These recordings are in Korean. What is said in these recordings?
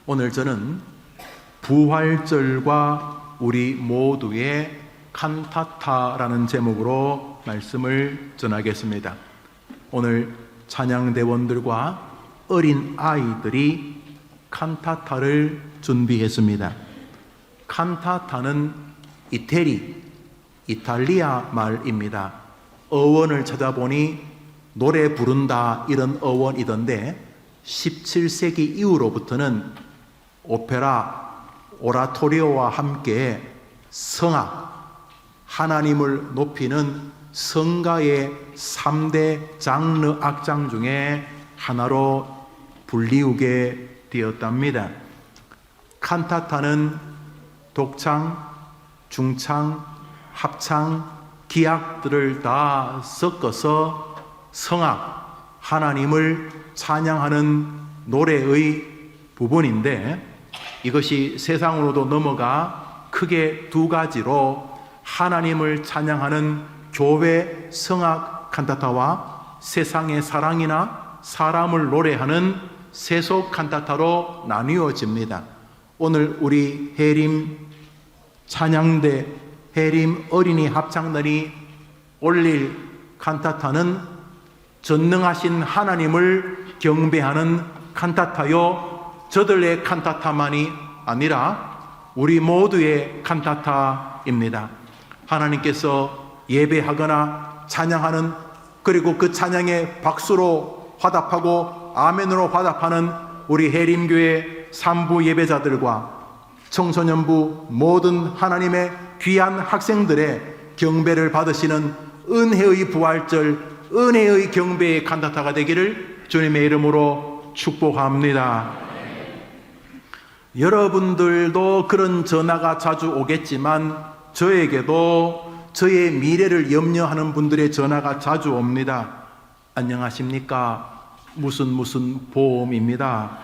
오늘 저는 부활절과 우리 모두의 칸타타라는 제목으로 말씀을 전하겠습니다. 오늘 찬양대원들과 어린 아이들이 칸타타를 준비했습니다. 칸타타는 이탈리아 말입니다. 어원을 찾아보니 노래 부른다 이런 어원이던데 17세기 이후로부터는 오페라, 오라토리오와 함께 성악, 하나님을 높이는 성가의 3대 장르 악장 중에 하나로 불리우게 되었답니다. 칸타타는 독창, 중창, 합창, 기악들을 다 섞어서 성악, 하나님을 찬양하는 노래의 부분인데, 이것이 세상으로도 넘어가 크게 두 가지로 하나님을 찬양하는 교회 성악 칸타타와 세상의 사랑이나 사람을 노래하는 세속 칸타타로 나뉘어집니다. 오늘 우리 해림 찬양대, 해림 어린이 합창단이 올릴 칸타타는 전능하신 하나님을 경배하는 칸타타요, 저들의 칸타타만이 아니라 우리 모두의 칸타타입니다. 하나님께서 예배하거나 찬양하는, 그리고 그 찬양에 박수로 화답하고 아멘으로 화답하는 우리 해림교회 산부 예배자들과 청소년부 모든 하나님의 귀한 학생들의 경배를 받으시는 은혜의 부활절, 은혜의 경배의 칸타타가 되기를 주님의 이름으로 축복합니다. 여러분들도 그런 전화가 자주 오겠지만 저에게도 저의 미래를 염려하는 분들의 전화가 자주 옵니다. 안녕하십니까? 무슨 보험입니다.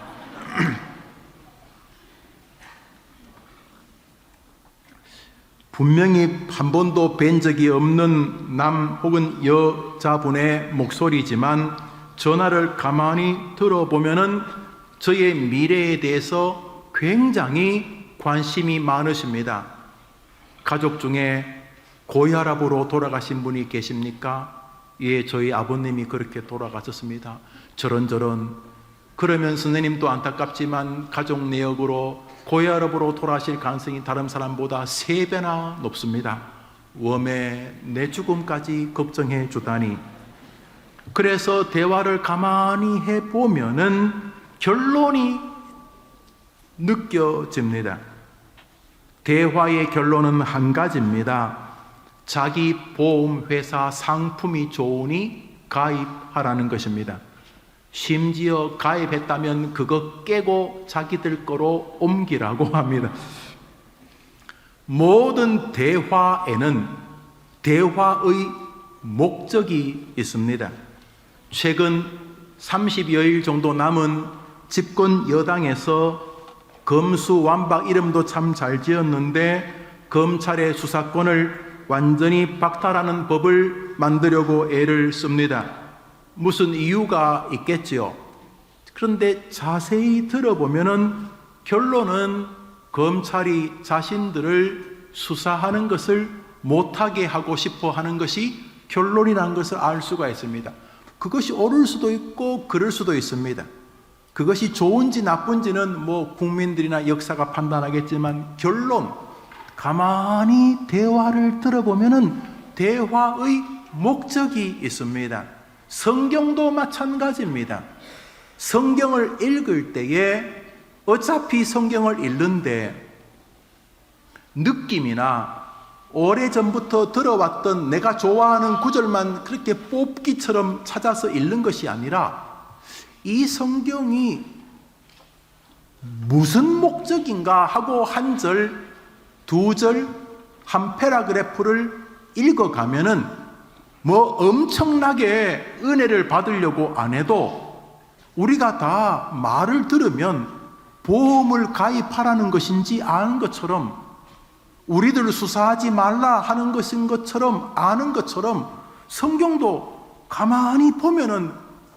분명히 한 번도 뵌 적이 없는 남 혹은 여자분의 목소리지만 전화를 가만히 들어보면은 저의 미래에 대해서 굉장히 관심이 많으십니다. 가족 중에 고혈압으로 돌아가신 분이 계십니까? 예, 저희 아버님이 그렇게 돌아가셨습니다. 저런. 그러면 선생님도 안타깝지만 가족 내역으로 고혈압으로 돌아가실 가능성이 다른 사람보다 3배나 높습니다. 웜에 내 죽음까지 걱정해 주다니. 그래서 대화를 가만히 해보면은 결론이 느껴집니다. 대화의 결론은 한 가지입니다. 자기 보험회사 상품이 좋으니 가입하라는 것입니다. 심지어 가입했다면 그거 깨고 자기들 거로 옮기라고 합니다. 모든 대화에는 대화의 목적이 있습니다. 최근 30여일 정도 남은 집권 여당에서 검수완박, 이름도 참 잘 지었는데 검찰의 수사권을 완전히 박탈하는 법을 만들려고 애를 씁니다. 무슨 이유가 있겠지요. 그런데 자세히 들어보면은 결론은 검찰이 자신들을 수사하는 것을 못하게 하고 싶어 하는 것이 결론이라는 것을 알 수가 있습니다. 그것이 옳을 수도 있고 그럴 수도 있습니다. 그것이 좋은지 나쁜지는 국민들이나 역사가 판단하겠지만 결론, 가만히 대화를 들어보면은 대화의 목적이 있습니다. 성경도 마찬가지입니다. 성경을 읽을 때에 어차피 성경을 읽는데 느낌이나 오래전부터 들어왔던 내가 좋아하는 구절만 그렇게 뽑기처럼 찾아서 읽는 것이 아니라 이 성경이 무슨 목적인가 하고 한 절, 두 절, 한 패러그래프를 읽어가면은 엄청나게 은혜를 받으려고 안 해도 우리가 다 말을 들으면 보험을 가입하라는 것인지 아는 것처럼, 우리들을 수사하지 말라 하는 것인 것처럼 아는 것처럼 성경도 가만히 보면은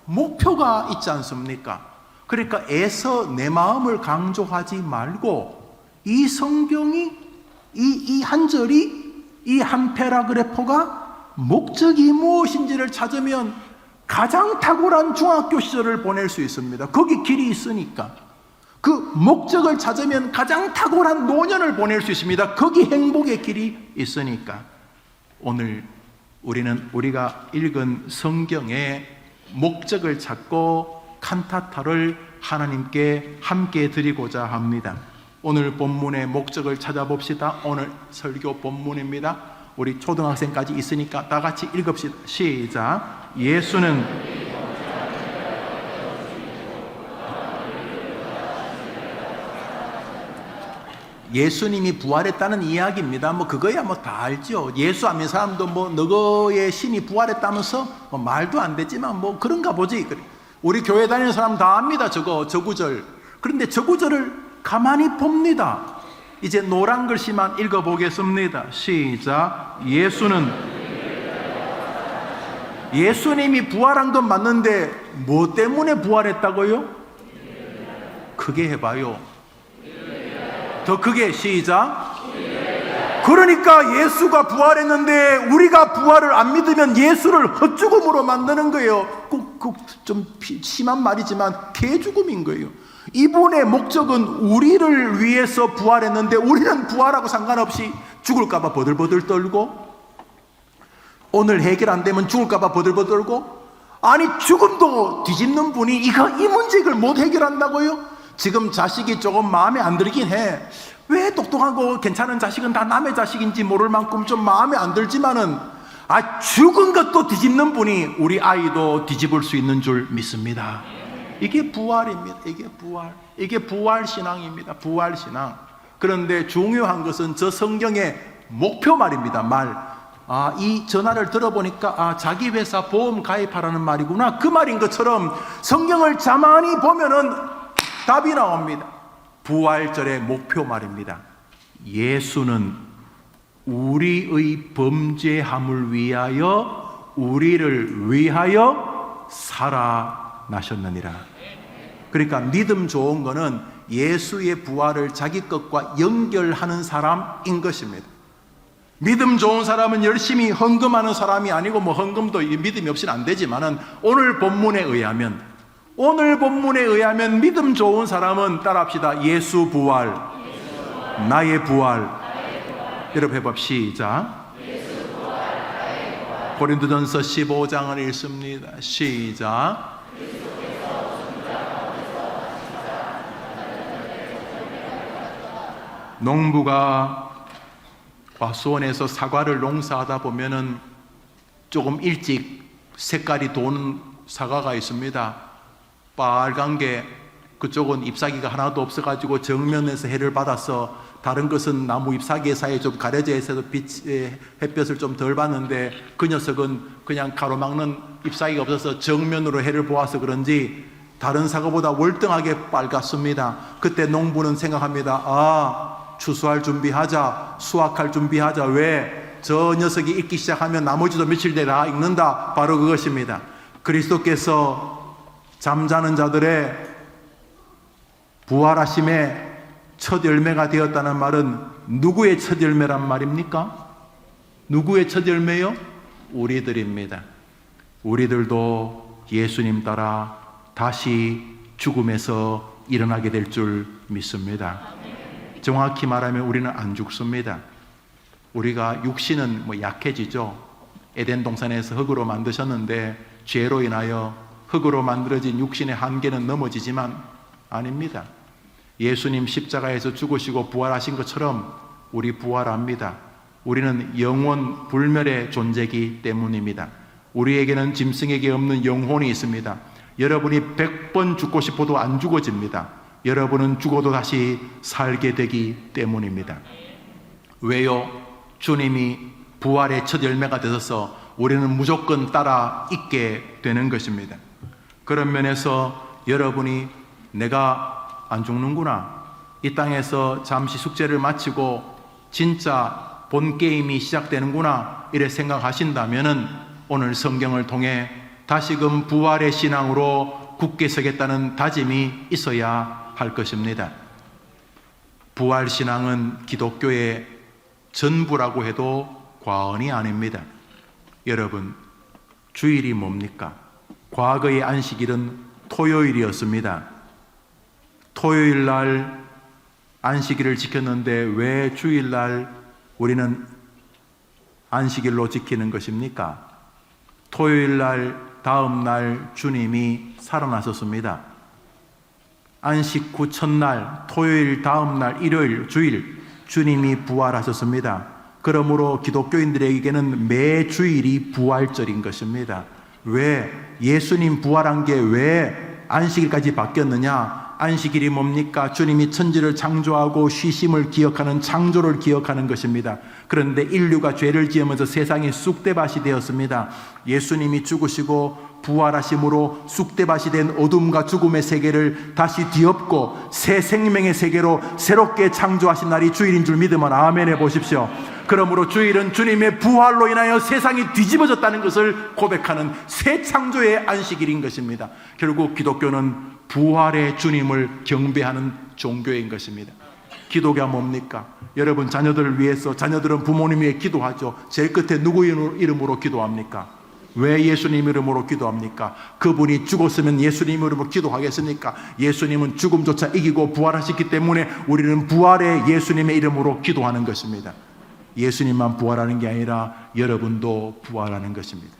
목표가 있지 않습니까? 그러니까 애써 내 마음을 강조하지 말고 이 성경이 이 한 절이 이 한 패라그래프가 목적이 무엇인지를 찾으면 가장 탁월한 중학교 시절을 보낼 수 있습니다. 거기 길이 있으니까. 그 목적을 찾으면 가장 탁월한 노년을 보낼 수 있습니다. 거기 행복의 길이 있으니까. 오늘 우리는 우리가 읽은 성경의 목적을 찾고 칸타타를 하나님께 함께 드리고자 합니다. 오늘 본문의 목적을 찾아봅시다. 오늘 설교 본문입니다. 우리 초등학생까지 있으니까 다 같이 읽읍시다. 시작. 예수님이 부활했다는 이야기입니다. 뭐 그거야 뭐 다 알죠. 예수 안 믿는 사람도 뭐 너의 신이 부활했다면서 뭐 말도 안 되지만 뭐 그런가 보지. 우리 교회 다니는 사람 다 압니다. 저 구절. 그런데 저 구절을 가만히 봅니다. 이제 노란 글씨만 읽어보겠습니다. 시작. 예수님이 부활한 건 맞는데 뭐 때문에 부활했다고요? 크게 해봐요. 더 크게. 시작. 그러니까 예수가 부활했는데 우리가 부활을 안 믿으면 예수를 헛죽음으로 만드는 거예요. 좀 심한 말이지만 개죽음인 거예요. 이분의 목적은 우리를 위해서 부활했는데 우리는 부활하고 상관없이 죽을까봐 버들버들 떨고, 오늘 해결 안 되면 죽을까봐 버들버들 떨고, 아니 죽음도 뒤집는 분이 이 문제를 못 해결한다고요? 지금 자식이 조금 마음에 안 들긴 해. 왜 똑똑하고 괜찮은 자식은 다 남의 자식인지 모를 만큼 좀 마음에 안 들지만은, 죽은 것도 뒤집는 분이 우리 아이도 뒤집을 수 있는 줄 믿습니다. 이게 부활입니다. 이게 부활 신앙입니다. 부활 신앙. 그런데 중요한 것은 저 성경의 목표 말입니다. 이 전화를 들어보니까 자기 회사 보험 가입하라는 말이구나. 그 말인 것처럼 성경을 가만히 보면은 답이 나옵니다. 부활절의 목표 말입니다. 예수는 우리의 범죄함을 위하여, 우리를 위하여 살아나셨느니라. 그러니까 믿음 좋은 거는 예수의 부활을 자기 것과 연결하는 사람인 것입니다. 믿음 좋은 사람은 열심히 헌금하는 사람이 아니고, 뭐 헌금도 믿음이 없이는 안 되지만은, 오늘 본문에 의하면 믿음 좋은 사람은 따라합시다. 예수 부활, 나의 부활. 여러분 해봅 시작. 고린도전서 15장을 읽습니다. 시작. 농부가 수원에서 사과를 농사하다 보면은 조금 일찍 색깔이 도는 사과가 있습니다. 빨간 게, 그쪽은 잎사귀가 하나도 없어가지고 정면에서 해를 받아서, 다른 것은 나무 잎사귀 사이에 좀 가려져 있어서 햇볕을 좀 덜 받는데, 그 녀석은 그냥 가로막는 잎사귀가 없어서 정면으로 해를 보아서 그런지 다른 사과보다 월등하게 빨갛습니다. 그때 농부는 생각합니다. 추수할 준비하자, 수확할 준비하자. 왜? 저 녀석이 익기 시작하면 나머지도 며칠 내에 다 익는다. 바로 그것입니다. 그리스도께서 잠자는 자들의 부활하심의 첫 열매가 되었다는 말은 누구의 첫 열매란 말입니까? 누구의 첫 열매요? 우리들입니다. 우리들도 예수님 따라 다시 죽음에서 일어나게 될 줄 믿습니다. 정확히 말하면 우리는 안 죽습니다. 우리가 육신은 약해지죠. 에덴 동산에서 흙으로 만드셨는데 죄로 인하여 흙으로 만들어진 육신의 한계는 넘어지지만 아닙니다. 예수님 십자가에서 죽으시고 부활하신 것처럼 우리 부활합니다. 우리는 영원 불멸의 존재이기 때문입니다. 우리에게는 짐승에게 없는 영혼이 있습니다. 여러분이 100번 죽고 싶어도 안 죽어집니다. 여러분은 죽어도 다시 살게 되기 때문입니다. 왜요? 주님이 부활의 첫 열매가 되셔서 우리는 무조건 따라 있게 되는 것입니다. 그런 면에서 여러분이 내가 안 죽는구나, 이 땅에서 잠시 숙제를 마치고 진짜 본 게임이 시작되는구나, 이래 생각하신다면은 오늘 성경을 통해 다시금 부활의 신앙으로 굳게 서겠다는 다짐이 있어야 할 것입니다. 부활신앙은 기독교의 전부라고 해도 과언이 아닙니다. 여러분, 주일이 뭡니까? 과거의 안식일은 토요일이었습니다. 토요일 날 안식일을 지켰는데 왜 주일 날 우리는 안식일로 지키는 것입니까? 토요일 날 다음 날 주님이 살아나셨습니다. 안식 후 첫날 토요일 다음 날 일요일 주일 주님이 부활하셨습니다. 그러므로 기독교인들에게는 매 주일이 부활절인 것입니다. 왜? 예수님 부활한 게 왜 안식일까지 바뀌었느냐? 안식일이 뭡니까? 주님이 천지를 창조하고 쉬심을 기억하는 창조를 기억하는 것입니다. 그런데 인류가 죄를 지으면서 세상이 쑥대밭이 되었습니다. 예수님이 죽으시고 부활하심으로 쑥대밭이 된 어둠과 죽음의 세계를 다시 뒤엎고 새 생명의 세계로 새롭게 창조하신 날이 주일인 줄 믿으면 아멘 해보십시오. 그러므로 주일은 주님의 부활로 인하여 세상이 뒤집어졌다는 것을 고백하는 새 창조의 안식일인 것입니다. 결국 기독교는 부활의 주님을 경배하는 종교인 것입니다. 기도가 뭡니까? 여러분 자녀들을 위해서, 자녀들은 부모님 위해 기도하죠. 제일 끝에 누구 이름으로 기도합니까? 왜 예수님 이름으로 기도합니까? 그분이 죽었으면 예수님 이름으로 기도하겠습니까? 예수님은 죽음조차 이기고 부활하셨기 때문에 우리는 부활의 예수님의 이름으로 기도하는 것입니다. 예수님만 부활하는 게 아니라 여러분도 부활하는 것입니다.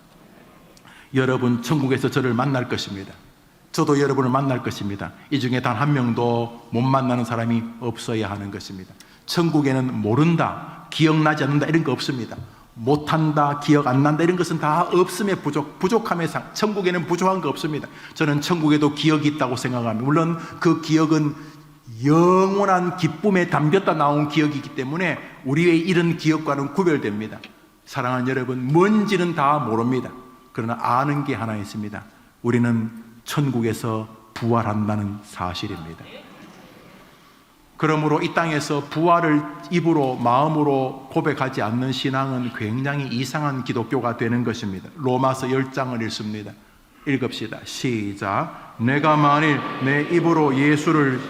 여러분 천국에서 저를 만날 것입니다. 저도 여러분을 만날 것입니다. 이 중에 단 한 명도 못 만나는 사람이 없어야 하는 것입니다. 천국에는 모른다, 기억나지 않는다 이런 거 없습니다. 못한다, 기억 안 난다 이런 것은 다 없음의 부족함의 상. 천국에는 부족한 거 없습니다. 저는 천국에도 기억이 있다고 생각합니다. 물론 그 기억은 영원한 기쁨에 담겼다 나온 기억이기 때문에 우리의 이런 기억과는 구별됩니다. 사랑하는 여러분, 뭔지는 다 모릅니다. 그러나 아는 게 하나 있습니다. 우리는 천국에서 부활한다는 사실입니다. 그러므로 이 땅에서 부활을 입으로 마음으로 고백하지 않는 신앙은 굉장히 이상한 기독교가 되는 것입니다. 로마서 10장을 읽습니다. 읽읍시다. 시작. 내가 만일 내 입으로 예수를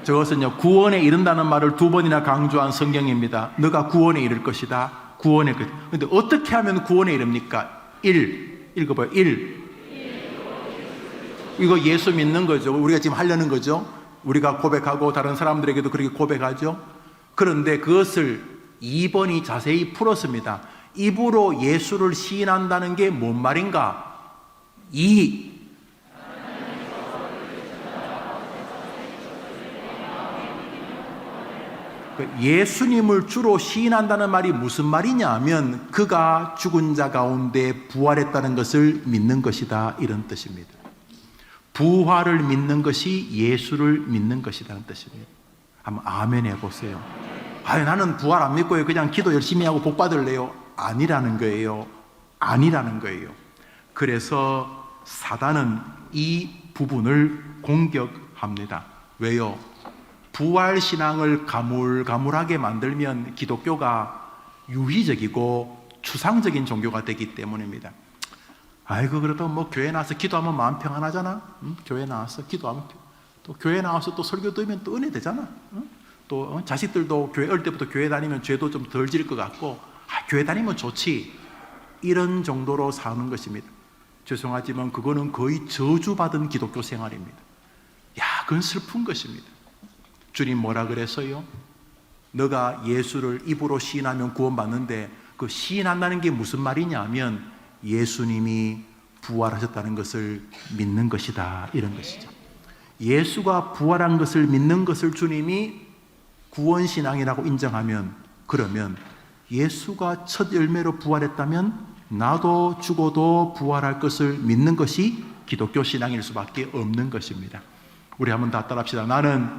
저것은요, 구원에 이른다는 말을 2번이나 강조한 성경입니다. 너가 구원에 이를 것이다. 구원에 것. 그런데 어떻게 하면 구원에 이릅니까? 1. 읽어봐요. 1. 이거 예수 믿는 거죠. 우리가 지금 하려는 거죠. 우리가 고백하고 다른 사람들에게도 그렇게 고백하죠. 그런데 그것을 2번이 자세히 풀었습니다. 입으로 예수를 시인한다는 게 뭔 말인가? 2. 예수님을 주로 시인한다는 말이 무슨 말이냐 하면 그가 죽은 자 가운데 부활했다는 것을 믿는 것이다 이런 뜻입니다. 부활을 믿는 것이 예수를 믿는 것이라는 뜻입니다. 한번 아멘 해보세요. 나는 부활 안 믿고요, 그냥 기도 열심히 하고 복 받을래요. 아니라는 거예요. 아니라는 거예요. 그래서 사단은 이 부분을 공격합니다. 왜요? 부활신앙을 가물가물하게 만들면 기독교가 유희적이고 추상적인 종교가 되기 때문입니다. 아이고 그래도 뭐 교회 나와서 기도하면 마음 평안하잖아. 교회 나와서 기도하면 또 교회 나와서 또 설교 들으면 또 은혜 되잖아. 또 자식들도 교회 어릴 때부터 교회 다니면 죄도 좀 덜 지을 것 같고 교회 다니면 좋지. 이런 정도로 사는 것입니다. 죄송하지만 그거는 거의 저주받은 기독교 생활입니다. 그건 슬픈 것입니다. 주님 뭐라 그랬어요? 너가 예수를 입으로 시인하면 구원받는데 그 시인한다는 게 무슨 말이냐 하면 예수님이 부활하셨다는 것을 믿는 것이다 이런 것이죠. 예수가 부활한 것을 믿는 것을 주님이 구원신앙이라고 인정하면, 그러면 예수가 첫 열매로 부활했다면 나도 죽어도 부활할 것을 믿는 것이 기독교 신앙일 수밖에 없는 것입니다. 우리 한번 다 따라합시다. 나는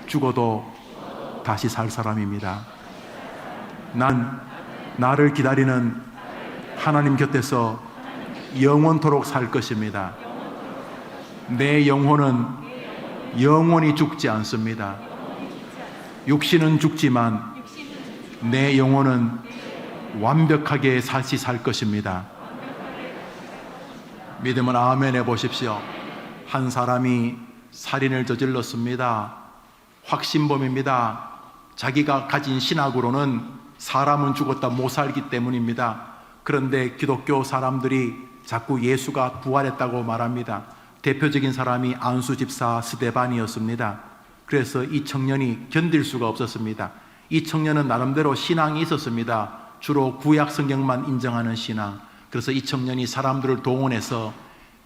죽어도 다시 살 사람입니다. 난 나를 기다리는 하나님 곁에서 영원토록 살 것입니다. 내 영혼은 영원히 죽지 않습니다. 육신은 죽지만 내 영혼은 완벽하게 다시 살 것입니다. 믿으면 아멘 해보십시오. 한 사람이 살인을 저질렀습니다. 확신범입니다. 자기가 가진 신학으로는 사람은 죽었다 못 살기 때문입니다. 그런데 기독교 사람들이 자꾸 예수가 부활했다고 말합니다. 대표적인 사람이 안수 집사 스데반이었습니다. 그래서 이 청년이 견딜 수가 없었습니다. 이 청년은 나름대로 신앙이 있었습니다. 주로 구약 성경만 인정하는 신앙. 그래서 이 청년이 사람들을 동원해서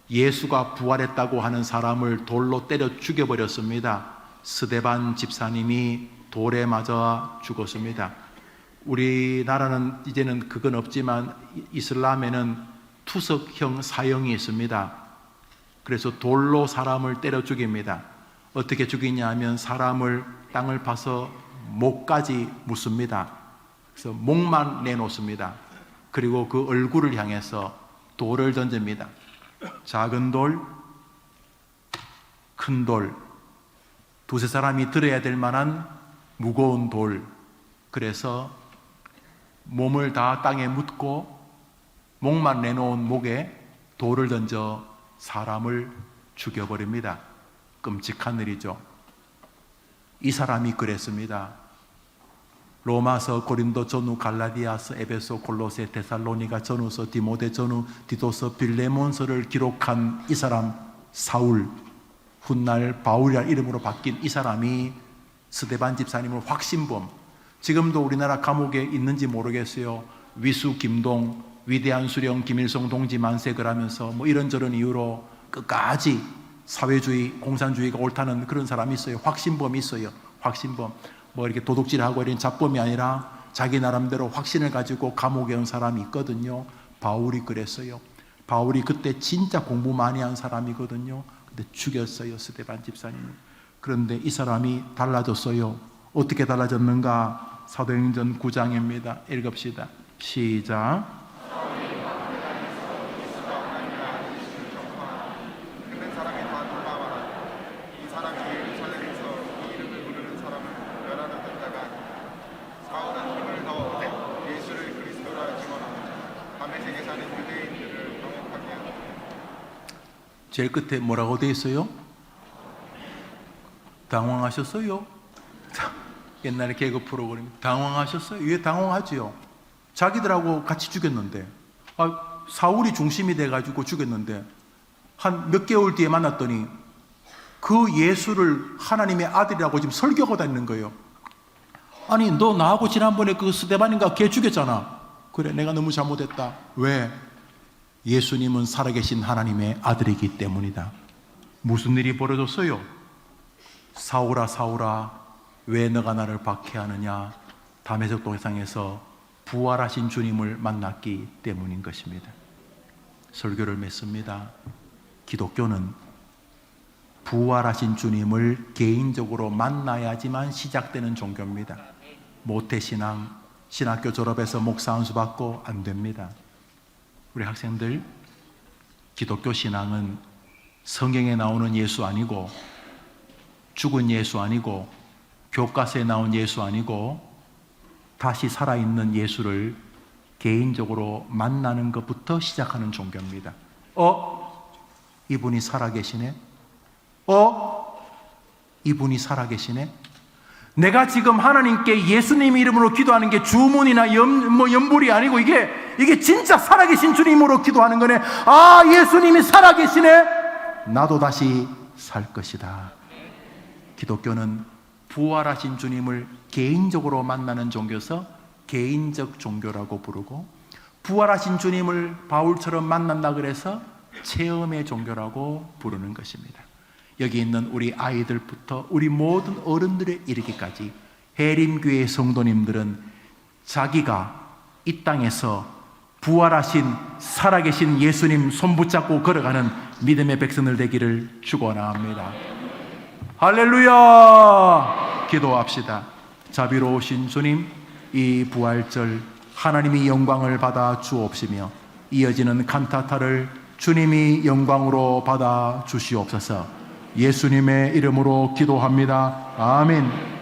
예수가 부활했다고 하는 사람을 돌로 때려 죽여버렸습니다. 스데반 집사님이 돌에 맞아 죽었습니다. 우리나라는 이제는 그건 없지만 이슬람에는 투석형 사형이 있습니다. 그래서 돌로 사람을 때려 죽입니다. 어떻게 죽이냐 하면 사람을 땅을 파서 목까지 묻습니다. 그래서 목만 내놓습니다. 그리고 그 얼굴을 향해서 돌을 던집니다. 작은 돌, 큰 돌, 두세 사람이 들어야 될 만한 무거운 돌. 그래서 몸을 다 땅에 묻고 목만 내놓은 목에 돌을 던져 사람을 죽여버립니다. 끔찍한 일이죠. 이 사람이 그랬습니다. 로마서, 고린도 전후, 갈라디아서, 에베소, 골로새, 데살로니가 전후서, 디모데 전후, 디도서, 빌레몬서를 기록한 이 사람 사울, 훗날 바울이라는 이름으로 바뀐 이 사람이 스데반 집사님을 확신범, 지금도 우리나라 감옥에 있는지 모르겠어요. 위수 김동, 위대한 수령 김일성 동지 만세 그러면서 뭐 이런저런 이유로 끝까지 사회주의, 공산주의가 옳다는 그런 사람이 있어요. 확신범이 있어요. 확신범. 뭐 이렇게 도둑질하고 이런 잡범이 아니라 자기 나름대로 확신을 가지고 감옥에 온 사람이 있거든요. 바울이 그랬어요. 바울이 그때 진짜 공부 많이 한 사람이거든요. 근데 죽였어요, 스데반 집사님. 그런데 이 사람이 달라졌어요. 어떻게 달라졌는가? 사도행전 9장입니다. 읽읍시다. 시작. 제일 끝에 뭐라고 돼 있어요? 당황하셨어요? 옛날에 개그 프로그램 당황하셨어요? 왜 당황하지요? 자기들하고 같이 죽였는데, 사울이 중심이 돼가지고 죽였는데 한 몇 개월 뒤에 만났더니 그 예수를 하나님의 아들이라고 지금 설교하고 다니는 거예요. 아니, 너 나하고 지난번에 그 스데반인가 걔 죽였잖아. 그래, 내가 너무 잘못했다. 왜? 예수님은 살아계신 하나님의 아들이기 때문이다. 무슨 일이 벌어졌어요? 사울아, 사울아, 왜 너가 나를 박해하느냐? 다메섹 동상에서 부활하신 주님을 만났기 때문인 것입니다. 설교를 맺습니다. 기독교는 부활하신 주님을 개인적으로 만나야지만 시작되는 종교입니다. 모태신앙, 신학교 졸업해서 목사 안수 받고 안 됩니다. 우리 학생들, 기독교 신앙은 성경에 나오는 예수 아니고, 죽은 예수 아니고, 교과서에 나온 예수 아니고, 다시 살아있는 예수를 개인적으로 만나는 것부터 시작하는 종교입니다. 이분이 살아계시네? 이분이 살아계시네? 내가 지금 하나님께 예수님 이름으로 기도하는 게 주문이나 연불이 아니고 이게 진짜 살아계신 주님으로 기도하는 거네. 예수님이 살아계시네? 나도 다시 살 것이다. 기독교는 부활하신 주님을 개인적으로 만나는 종교서 개인적 종교라고 부르고, 부활하신 주님을 바울처럼 만난다 그래서 체험의 종교라고 부르는 것입니다. 여기 있는 우리 아이들부터 우리 모든 어른들에 이르기까지 해림교회 성도님들은 자기가 이 땅에서 부활하신 살아계신 예수님 손 붙잡고 걸어가는 믿음의 백성들 되기를 축원합니다. 할렐루야! 기도합시다. 자비로우신 주님, 이 부활절 하나님이 영광을 받아 주옵시며 이어지는 칸타타를 주님이 영광으로 받아 주시옵소서. 예수님의 이름으로 기도합니다. 아멘.